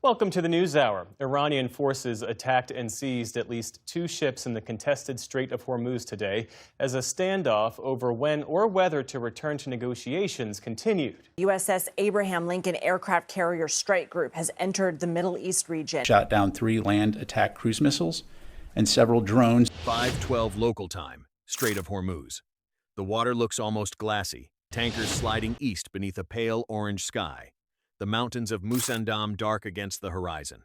Welcome to the News Hour. Iranian forces attacked and seized at least 2 ships in the contested Strait of Hormuz today as a standoff over when or whether to return to negotiations continued. USS Abraham Lincoln aircraft carrier strike group has entered the Middle East region. Shot down 3 land attack cruise missiles and several drones. 5:12 local time, Strait of Hormuz. The water looks almost glassy, tankers sliding east beneath a pale orange sky. The mountains of Musandam dark against the horizon.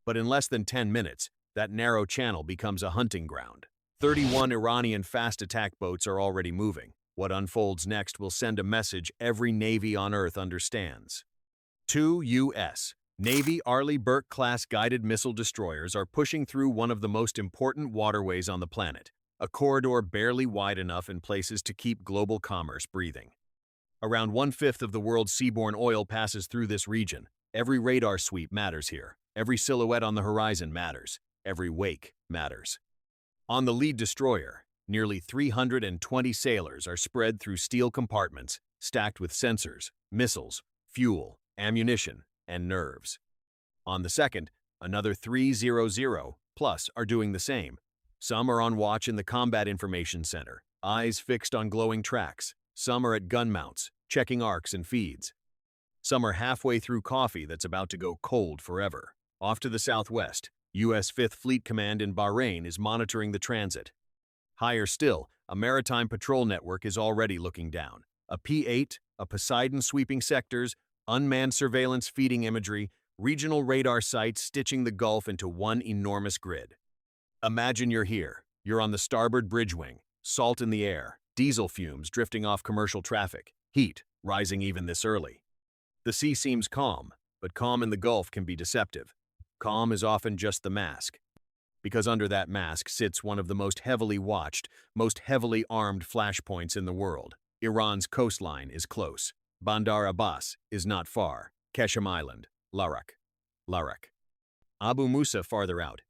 But in less than 10 minutes, that narrow channel becomes a hunting ground. 31 Iranian fast attack boats are already moving. What unfolds next will send a message every Navy on Earth understands. 2 U.S. Navy Arleigh Burke-class guided missile destroyers are pushing through one of the most important waterways on the planet, a corridor barely wide enough in places to keep global commerce breathing. Around 1/5 of the world's seaborne oil passes through this region. Every radar sweep matters here. Every silhouette on the horizon matters. Every wake matters. On the lead destroyer, nearly 320 sailors are spread through steel compartments, stacked with sensors, missiles, fuel, ammunition, and nerves. On the second, another 300 plus are doing the same. Some are on watch in the Combat Information Center, eyes fixed on glowing tracks. Some are at gun mounts, checking arcs and feeds. Some are halfway through coffee that's about to go cold forever. Off to the southwest, U.S. 5th Fleet Command in Bahrain is monitoring the transit. Higher still, a maritime patrol network is already looking down. A P-8, a Poseidon sweeping sectors, unmanned surveillance feeding imagery, regional radar sites stitching the Gulf into one enormous grid. Imagine you're here. You're on the starboard bridge wing, salt in the air, diesel fumes drifting off commercial traffic, heat rising even this early. The sea seems calm, but calm in the Gulf can be deceptive. Calm is often just the mask, because under that mask sits one of the most heavily watched, most heavily armed flashpoints in the world. Iran's coastline is close. Bandar Abbas is not far. Keshem Island, Larak. Abu Musa farther out.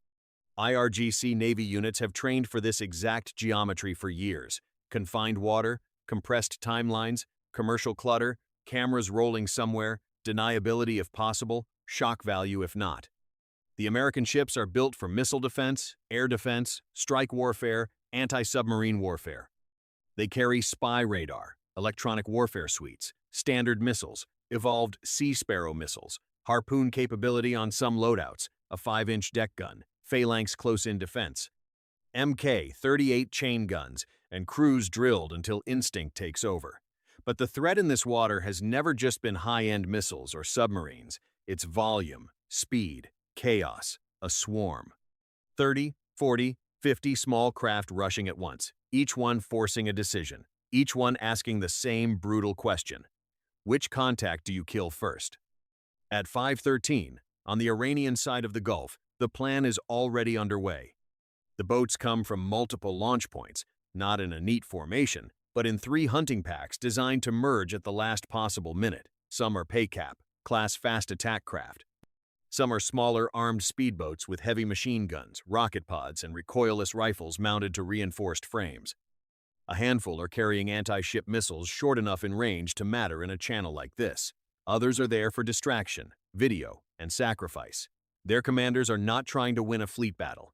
IRGC Navy units have trained for this exact geometry for years. Confined water, compressed timelines, commercial clutter, cameras rolling somewhere, deniability if possible, shock value if not. The American ships are built for missile defense, air defense, strike warfare, anti-submarine warfare. They carry spy radar, electronic warfare suites, standard missiles, evolved Sea Sparrow missiles, harpoon capability on some loadouts, a 5-inch deck gun, phalanx close-in defense, Mk-38 chain guns, and crews drilled until instinct takes over. But the threat in this water has never just been high-end missiles or submarines. It's volume, speed, chaos, a swarm. 30, 40, 50 small craft rushing at once, each one forcing a decision, each one asking the same brutal question. Which contact do you kill first? At 5:13, on the Iranian side of the Gulf, the plan is already underway. The boats come from multiple launch points, not in a neat formation, but in 3 hunting packs designed to merge at the last possible minute. Some are PACAP, class fast attack craft. Some are smaller armed speedboats with heavy machine guns, rocket pods, and recoilless rifles mounted to reinforced frames. A handful are carrying anti-ship missiles short enough in range to matter in a channel like this. Others are there for distraction, video, and sacrifice. Their commanders are not trying to win a fleet battle.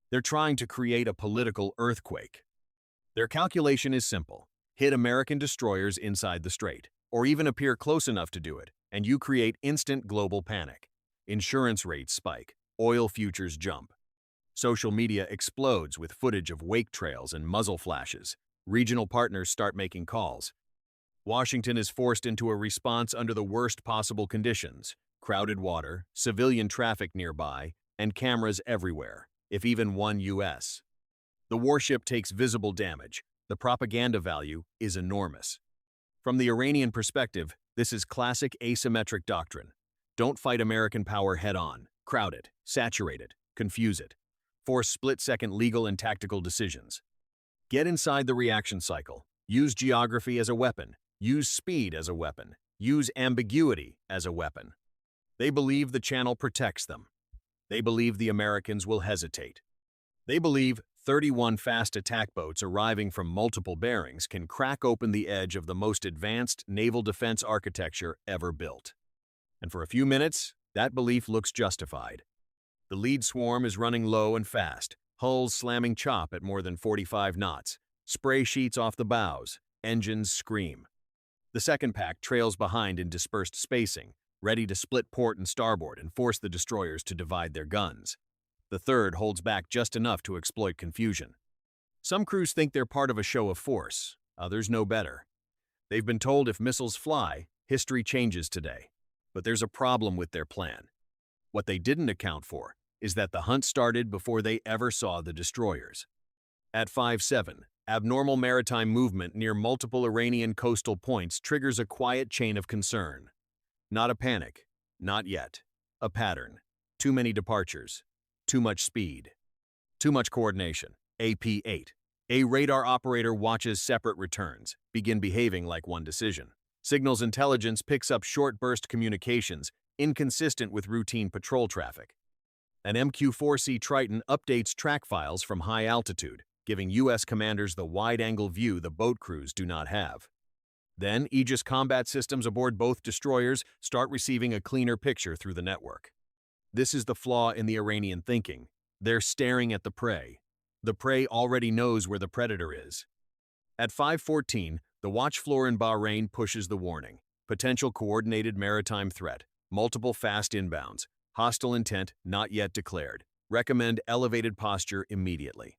They're trying to create a political earthquake. Their calculation is simple. Hit American destroyers inside the strait, or even appear close enough to do it, and you create instant global panic. Insurance rates spike, oil futures jump. Social media explodes with footage of wake trails and muzzle flashes. Regional partners start making calls. Washington is forced into a response under the worst possible conditions: crowded water, civilian traffic nearby, and cameras everywhere, if even one U.S. The warship takes visible damage. The propaganda value is enormous. From the Iranian perspective, this is classic asymmetric doctrine. Don't fight American power head-on. Crowd it, saturate it, confuse it. Force split-second legal and tactical decisions. Get inside the reaction cycle. Use geography as a weapon. Use speed as a weapon. Use ambiguity as a weapon. They believe the channel protects them. They believe the Americans will hesitate. They believe 31 fast attack boats arriving from multiple bearings can crack open the edge of the most advanced naval defense architecture ever built. And for a few minutes, That belief looks justified. The lead swarm is running low and fast, hulls slamming chop at more than 45 knots, spray sheets off the bows, engines scream. The second pack trails behind in dispersed spacing, ready to split port and starboard and force the destroyers to divide their guns. The third holds back just enough to exploit confusion. Some crews think they're part of a show of force, others know better. They've been told if missiles fly, history changes today. But there's a problem with their plan. What they didn't account for is that the hunt started before they ever saw the destroyers. At 5-7, abnormal maritime movement near multiple Iranian coastal points triggers a quiet chain of concern. Not a panic, not yet. A pattern. Too many departures. Too much speed. Too much coordination. AP-8. A radar operator watches separate returns, begin behaving like one decision. Signals intelligence picks up short-burst communications, inconsistent with routine patrol traffic. An MQ-4C Triton updates track files from high altitude, giving U.S. commanders the wide-angle view the boat crews do not have. Then, Aegis combat systems aboard both destroyers start receiving a cleaner picture through the network. This is the flaw in the Iranian thinking. They're staring at the prey. The prey already knows where the predator is. At 5:14, the watch floor in Bahrain pushes the warning. Potential coordinated maritime threat. Multiple fast inbounds. Hostile intent not yet declared. Recommend elevated posture immediately.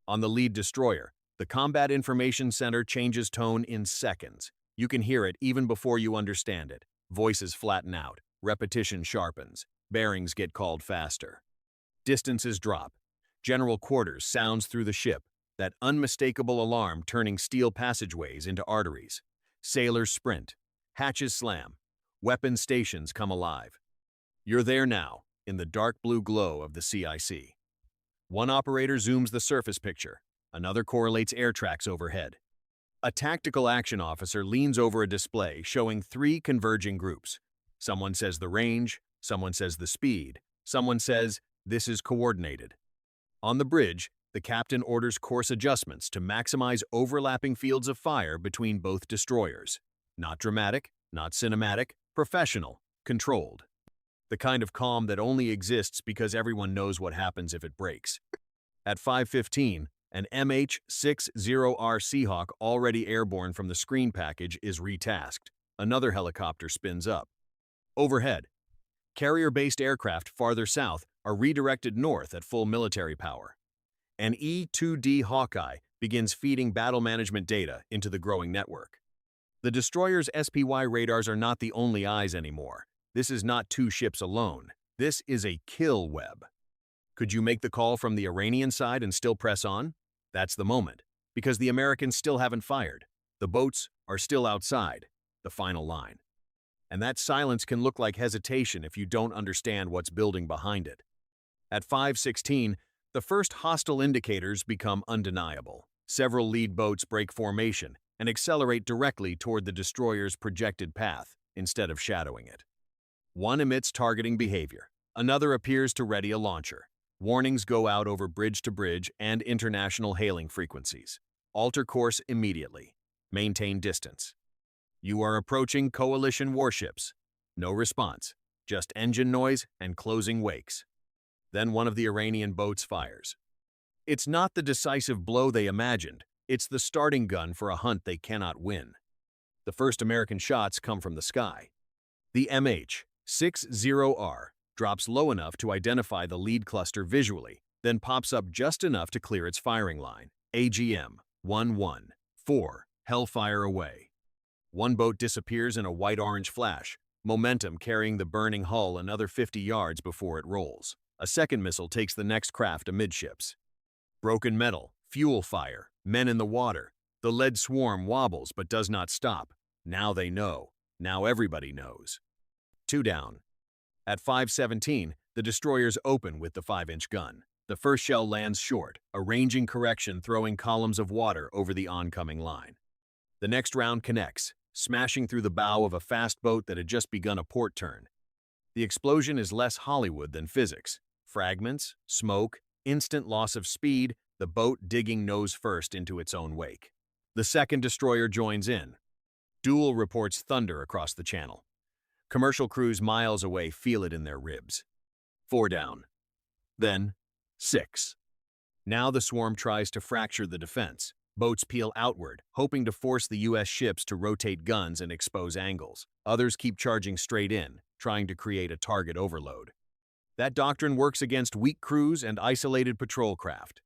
On the lead destroyer, the Combat Information Center changes tone in seconds. You can hear it even before you understand it. Voices flatten out. Repetition sharpens. Bearings get called faster. Distances drop. General quarters sounds through the ship. That unmistakable alarm turning steel passageways into arteries. Sailors sprint. Hatches slam. Weapon stations come alive. You're there now, in the dark blue glow of the CIC. One operator zooms the surface picture. Another correlates air tracks overhead. A tactical action officer leans over a display showing 3 converging groups. Someone says the range, someone says the speed, someone says this is coordinated. On the bridge, the captain orders course adjustments to maximize overlapping fields of fire between both destroyers. Not dramatic, not cinematic, professional, controlled. The kind of calm that only exists because everyone knows what happens if it breaks. At 5:15, an MH-60R Seahawk already airborne from the screen package is retasked. Another helicopter spins up. Overhead, carrier-based aircraft farther south are redirected north at full military power. An E-2D Hawkeye begins feeding battle management data into the growing network. The destroyer's SPY radars are not the only eyes anymore. This is not 2 ships alone. This is a kill web. Could you make the call from the Iranian side and still press on? That's the moment, because the Americans still haven't fired. The boats are still outside, the final line. And that silence can look like hesitation if you don't understand what's building behind it. At 5:16, the first hostile indicators become undeniable. Several lead boats break formation and accelerate directly toward the destroyer's projected path instead of shadowing it. One emits targeting behavior. Another appears to ready a launcher. Warnings go out over bridge-to-bridge and international hailing frequencies. Alter course immediately. Maintain distance. You are approaching coalition warships. No response. Just engine noise and closing wakes. Then one of the Iranian boats fires. It's not the decisive blow they imagined. It's the starting gun for a hunt they cannot win. The first American shots come from the sky. The MH-60R drops low enough to identify the lead cluster visually, then pops up just enough to clear its firing line. AGM-114, Hellfire away. One boat disappears in a white-orange flash, momentum carrying the burning hull another 50 yards before it rolls. A second missile takes the next craft amidships. Broken metal, fuel fire, men in the water. The lead swarm wobbles but does not stop. Now they know. Now everybody knows. 2 down. At 5:17, the destroyers open with the 5-inch gun. The first shell lands short, a ranging correction throwing columns of water over the oncoming line. The next round connects, smashing through the bow of a fast boat that had just begun a port turn. The explosion is less Hollywood than physics. Fragments, smoke, instant loss of speed, the boat digging nose first into its own wake. The second destroyer joins in. Duel reports thunder across the channel. Commercial crews miles away feel it in their ribs. 4 down. Then 6. Now the swarm tries to fracture the defense. Boats peel outward, hoping to force the U.S. ships to rotate guns and expose angles. Others keep charging straight in, trying to create a target overload. That doctrine works against weak crews and isolated patrol craft.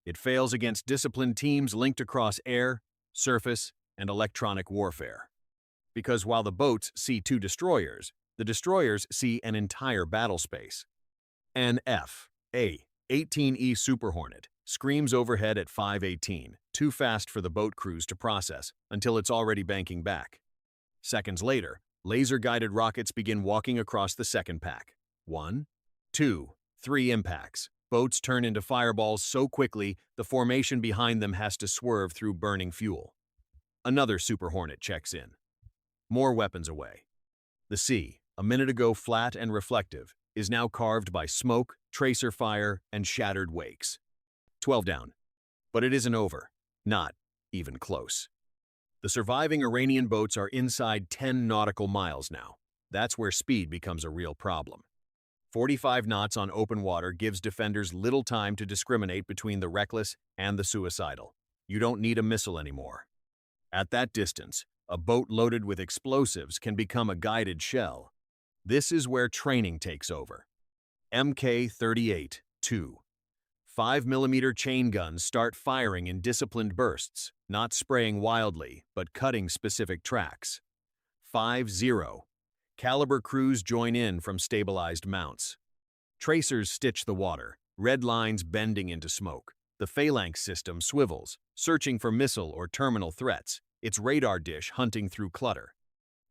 It fails against disciplined teams linked across air, surface, and electronic warfare. Because while the boats see 2 destroyers, the destroyers see an entire battle space. An F/A-18E Super Hornet screams overhead at 5:18, too fast for the boat crews to process until it's already banking back. Seconds later, laser-guided rockets begin walking across the second pack. 1, 2, 3 impacts. Boats turn into fireballs so quickly, the formation behind them has to swerve through burning fuel. Another Super Hornet checks in. More weapons away. The sea, a minute ago flat and reflective, is now carved by smoke, tracer fire, and shattered wakes. 12 down. But it isn't over. Not even close. The surviving Iranian boats are inside 10 nautical miles now. That's where speed becomes a real problem. 45 knots on open water gives defenders little time to discriminate between the reckless and the suicidal. You don't need a missile anymore. At that distance, a boat loaded with explosives can become a guided shell. This is where training takes over. Mk-38-2. 5mm chain guns start firing in disciplined bursts, not spraying wildly, but cutting specific tracks. 5-0. Caliber crews join in from stabilized mounts. Tracers stitch the water, red lines bending into smoke. The phalanx system swivels, searching for missile or terminal threats, its radar dish hunting through clutter.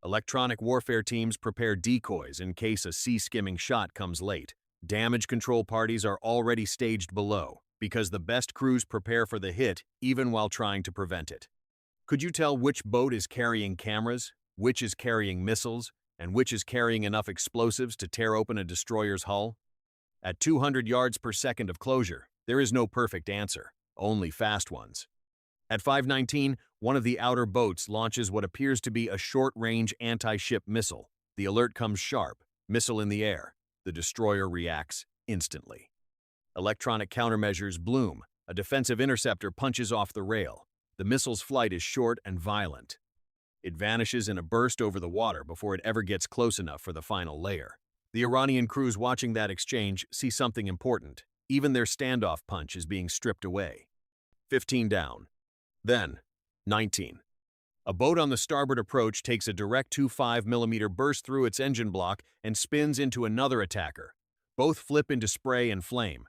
Electronic warfare teams prepare decoys in case a sea-skimming shot comes late. Damage control parties are already staged below, because the best crews prepare for the hit even while trying to prevent it. Could you tell which boat is carrying cameras, which is carrying missiles, and which is carrying enough explosives to tear open a destroyer's hull? At 200 yards per second of closure, there is no perfect answer, only fast ones. At 5:19, one of the outer boats launches what appears to be a short-range anti-ship missile. The alert comes sharp, missile in the air. The destroyer reacts instantly. Electronic countermeasures bloom. A defensive interceptor punches off the rail. The missile's flight is short and violent. It vanishes in a burst over the water before it ever gets close enough for the final layer. The Iranian crews watching that exchange see something important. Even their standoff punch is being stripped away. 15 down. Then, 19. A boat on the starboard approach takes a direct 5mm burst through its engine block and spins into another attacker. Both flip into spray and flame.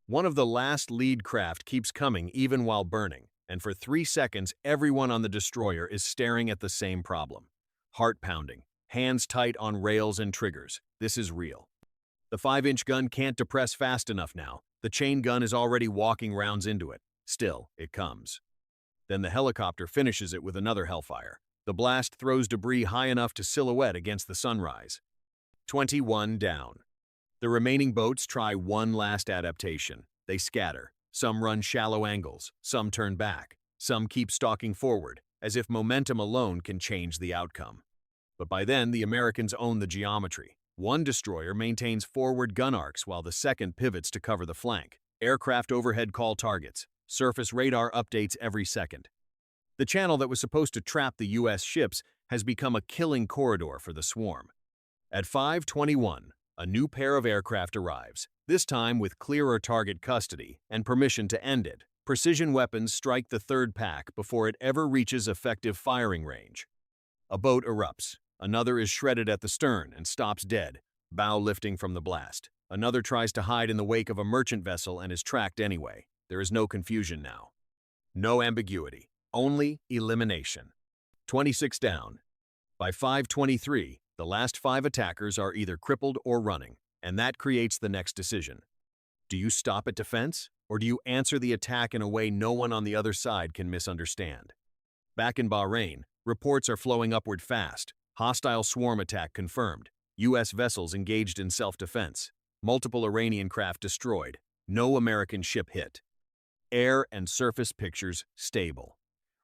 One of the last lead craft keeps coming even while burning, and for 3 seconds everyone on the destroyer is staring at the same problem. Heart pounding, hands tight on rails and triggers. This is real. The 5-inch gun can't depress fast enough now. The chain gun is already walking rounds into it. Still, it comes. Then the helicopter finishes it with another hellfire. The blast throws debris high enough to silhouette against the sunrise. 21 down. The remaining boats try one last adaptation. They scatter. Some run shallow angles. Some turn back. Some keep stalking forward, as if momentum alone can change the outcome. But by then, the Americans own the geometry. One destroyer maintains forward gun arcs while the second pivots to cover the flank. Aircraft overhead call targets. Surface radar updates every second. The channel that was supposed to trap the U.S. ships has become a killing corridor for the swarm. At 5:21, a new pair of aircraft arrives, this time with clearer target custody and permission to end it. Precision weapons strike the third pack before it ever reaches effective firing range. A boat erupts. Another is shredded at the stern and stops dead, bow lifting from the blast. Another tries to hide in the wake of a merchant vessel and is tracked anyway. There is no confusion now. No ambiguity. Only elimination. 26 down. By 5:23, the last 5 attackers are either crippled or running, and that creates the next decision. Do you stop at defense, or do you answer the attack in a way no one on the other side can misunderstand? Back in Bahrain, reports are flowing upward fast. Hostile swarm attack confirmed. U.S. vessels engaged in self-defense. Multiple Iranian craft destroyed. No American ship hit. Air and surface pictures stable.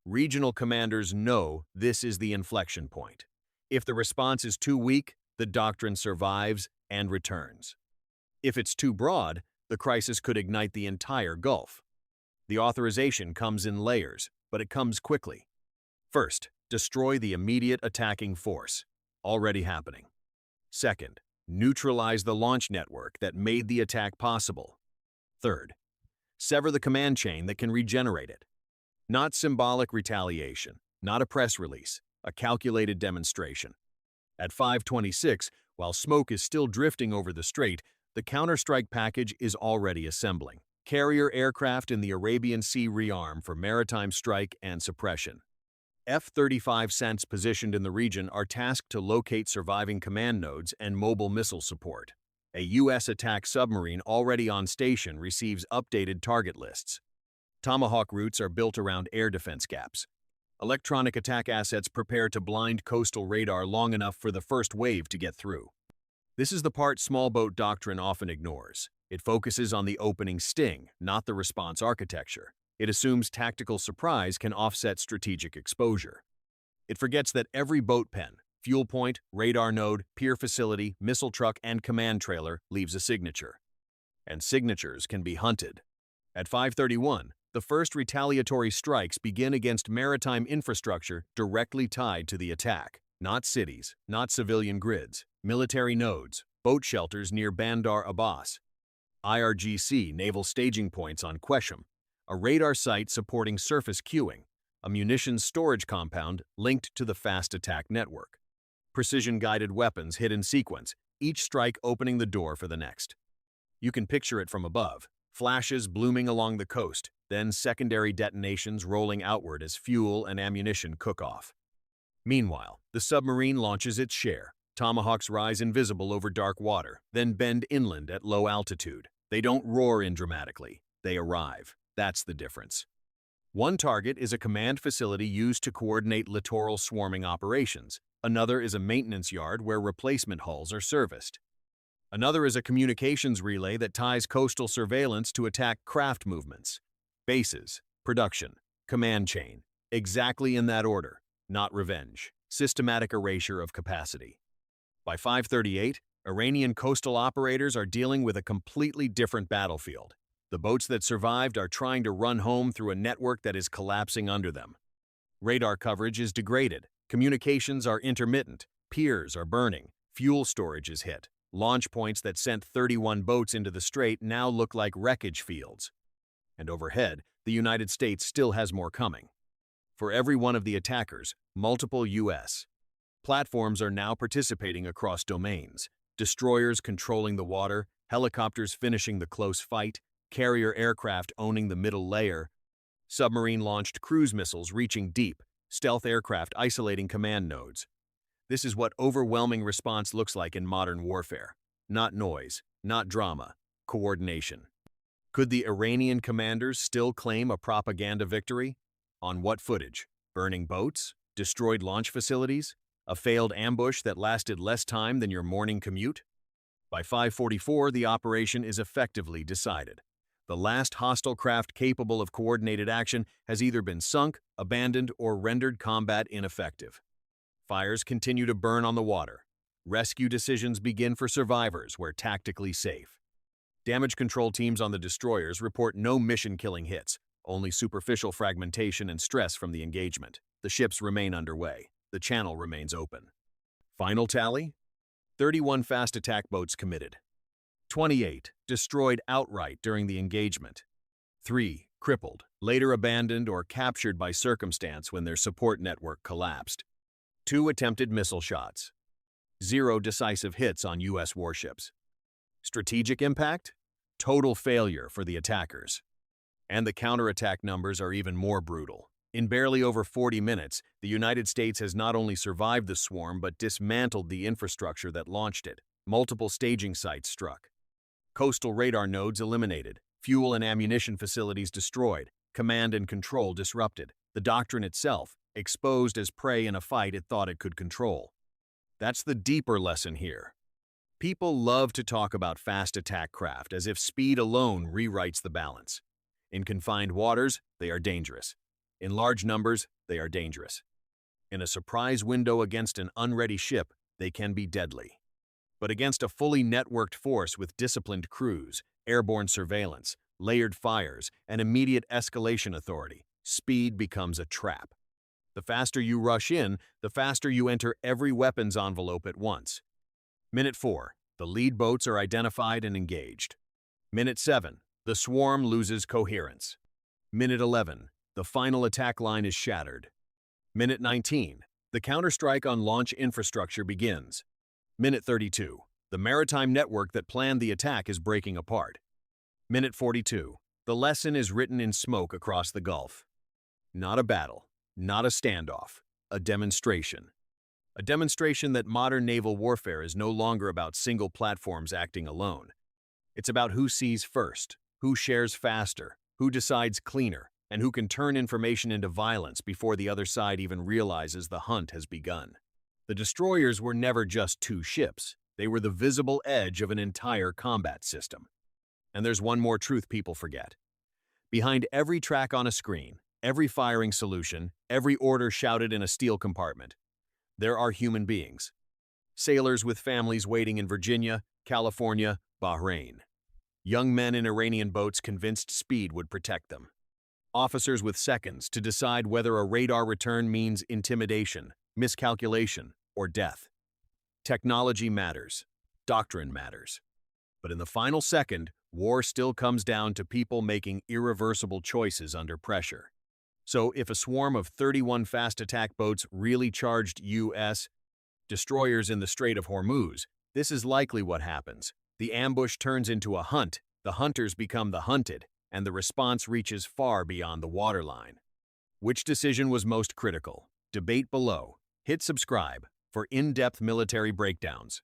Regional commanders know this is the inflection point. If the response is too weak, the doctrine survives and returns. If it's too broad, the crisis could ignite the entire Gulf. The authorization comes in layers, but it comes quickly. First, destroy the immediate attacking force, already happening. Second, neutralize the launch network that made the attack possible. Third, sever the command chain that can regenerate it. Not symbolic retaliation, not a press release, a calculated demonstration. At 5:26, while smoke is still drifting over the strait, the counterstrike package is already assembling. Carrier aircraft in the Arabian Sea rearm for maritime strike and suppression. F-35 positioned in the region are tasked to locate surviving command nodes and mobile missile support. A U.S. attack submarine already on station receives updated target lists. Tomahawk routes are built around air defense gaps. Electronic attack assets prepare to blind coastal radar long enough for the first wave to get through. This is the part small boat doctrine often ignores. It focuses on the opening sting, not the response architecture. It assumes tactical surprise can offset strategic exposure. It forgets that every boat pen, fuel point, radar node, pier facility, missile truck, and command trailer leaves a signature. And signatures can be hunted. At 5:31, the first retaliatory strikes begin against maritime infrastructure directly tied to the attack. Not cities, not civilian grids, military nodes, boat shelters near Bandar Abbas, IRGC naval staging points on Quesham, a radar site supporting surface queuing, a munitions storage compound linked to the fast attack network. Precision-guided weapons hit in sequence, each strike opening the door for the next. You can picture it from above, flashes blooming along the coast, then secondary detonations rolling outward as fuel and ammunition cook off. Meanwhile, the submarine launches its share. Tomahawks rise invisible over dark water, then bend inland at low altitude. They don't roar in dramatically. They arrive. That's the difference. One target is a command facility used to coordinate littoral swarming operations. Another is a maintenance yard where replacement hulls are serviced. Another is a communications relay that ties coastal surveillance to attack craft movements. Bases, production, command chain. Exactly in that order. Not revenge. Systematic erasure of capacity. By 5:38, Iranian coastal operators are dealing with a completely different battlefield. The boats that survived are trying to run home through a network that is collapsing under them. Radar coverage is degraded. Communications are intermittent. Piers are burning. Fuel storage is hit. Launch points that sent 31 boats into the strait now look like wreckage fields. And overhead, the United States still has more coming. For every one of the attackers, multiple U.S. platforms are now participating across domains. Destroyers controlling the water, helicopters finishing the close fight, carrier aircraft owning the middle layer, submarine-launched cruise missiles reaching deep, stealth aircraft isolating command nodes. This is what overwhelming response looks like in modern warfare. Not noise, not drama, coordination. Could the Iranian commanders still claim a propaganda victory? On what footage? Burning boats? Destroyed launch facilities? A failed ambush that lasted less time than your morning commute? By 5:44, the operation is effectively decided. The last hostile craft capable of coordinated action has either been sunk, abandoned, or rendered combat ineffective. Fires continue to burn on the water. Rescue decisions begin for survivors where tactically safe. Damage control teams on the destroyers report no mission-killing hits, only superficial fragmentation and stress from the engagement. The ships remain underway. The channel remains open. Final tally? 31 fast attack boats committed. 28 destroyed outright during the engagement. 3 crippled, later abandoned or captured by circumstance when their support network collapsed. 2 attempted missile shots. 0 decisive hits on U.S. warships. Strategic impact? Total failure for the attackers. And the counterattack numbers are even more brutal. In barely over 40 minutes, the United States has not only survived the swarm but dismantled the infrastructure that launched it. Multiple staging sites struck. Coastal radar nodes eliminated. Fuel and ammunition facilities destroyed. Command and control disrupted. The doctrine itself, exposed as prey in a fight it thought it could control. That's the deeper lesson here. People love to talk about fast attack craft as if speed alone rewrites the balance. In confined waters, they are dangerous. In large numbers, they are dangerous. In a surprise window against an unready ship, they can be deadly. But against a fully networked force with disciplined crews, airborne surveillance, layered fires, and immediate escalation authority, speed becomes a trap. The faster you rush in, the faster you enter every weapons envelope at once. Minute 4. The lead boats are identified and engaged. Minute 7. The swarm loses coherence. Minute 11. The final attack line is shattered. Minute 19. The counterstrike on launch infrastructure begins. Minute 32. The maritime network that planned the attack is breaking apart. Minute 42. The lesson is written in smoke across the Gulf. Not a battle, not a standoff, a demonstration. A demonstration that modern naval warfare is no longer about single platforms acting alone. It's about who sees first, who shares faster, who decides cleaner, and who can turn information into violence before the other side even realizes the hunt has begun. The destroyers were never just two ships. They were the visible edge of an entire combat system. And there's one more truth people forget. Behind every track on a screen, every firing solution, every order shouted in a steel compartment, there are human beings. Sailors with families waiting in Virginia, California, Bahrain. Young men in Iranian boats convinced speed would protect them. Officers with seconds to decide whether a radar return means intimidation, miscalculation, or death. Technology matters. Doctrine matters. But in the final second, war still comes down to people making irreversible choices under pressure. So if a swarm of 31 fast attack boats really charged U.S. destroyers in the Strait of Hormuz, this is likely what happens. The ambush turns into a hunt, the hunters become the hunted, and the response reaches far beyond the waterline. Which decision was most critical? Debate below. Hit subscribe for in-depth military breakdowns.